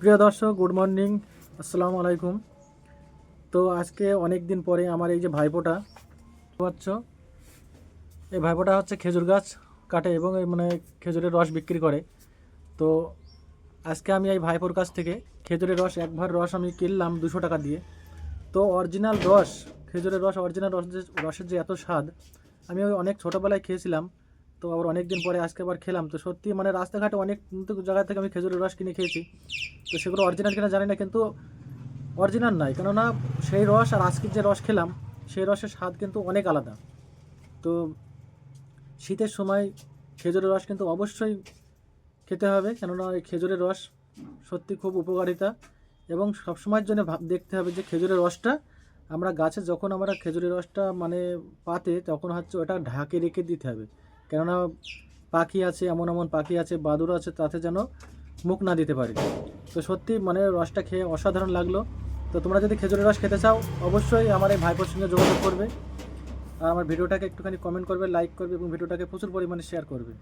প্রিয় দর্শক, good morning, আসসালামু আলাইকুম। তো আজকে অনেক দিন পরে আমার এই যে ভাইপোটা পাচ্ছ, এই ভাইপোটা হচ্ছে খেজুর গাছ কাটে এবং এই মানে খেজুরের রস বিক্রি করে। তো আজকে আমি এই ভাইপোর কাছ থেকে খেজুরের রস, এক ভার রস আমি কিনলাম 200 টাকা দিয়ে। তো অরিজিনাল রস, খেজুরের রস, অরিজিনাল রস, যে রসের যে এত স্বাদ, আমি ওই অনেক ছোটোবেলায় খেয়েছিলাম। তো আবার অনেক দিন পরে আজকে আবার খেলাম। তো সত্যি মানে রাস্তাঘাটে অনেক জায়গা থেকে আমি খেজুরের রস কিনে খেয়েছি। তো সেগুলো অরিজিনাল কিনা জানি না, কিন্তু অরিজিনাল নয়, কেননা সেই রস আর আজকের যে রস খেলাম সেই রসের স্বাদ কিন্তু অনেক আলাদা। তো শীতের সময় খেজুরের রস কিন্তু অবশ্যই খেতে হবে, কেননা এই খেজুরের রস সত্যি খুব উপকারিতা। এবং সবসময়ের জন্য দেখতে হবে যে খেজুরের রসটা আমরা গাছে যখন আমরা খেজুরের রসটা মানে পাতে, তখন হচ্ছে ওটা ঢাকে রেখে দিতে হবে। কেননা পাখি আছে, এমন এমন পাখি আছে, বাদুড় আছে, তাতে যেন মুখ না দিতে পারে। তো সত্যি মানে রসটা খেয়ে অসাধারণ লাগলো। তো তোমরা যদি খেজুরের রস খেতে চাও, অবশ্যই আমার এই ভাইপোর সঙ্গে যোগাযোগ করবে। আর আমার ভিডিওটাকে একটুখানি কমেন্ট করবে, লাইক করবে এবং ভিডিওটাকে প্রচুর পরিমাণে শেয়ার করবে।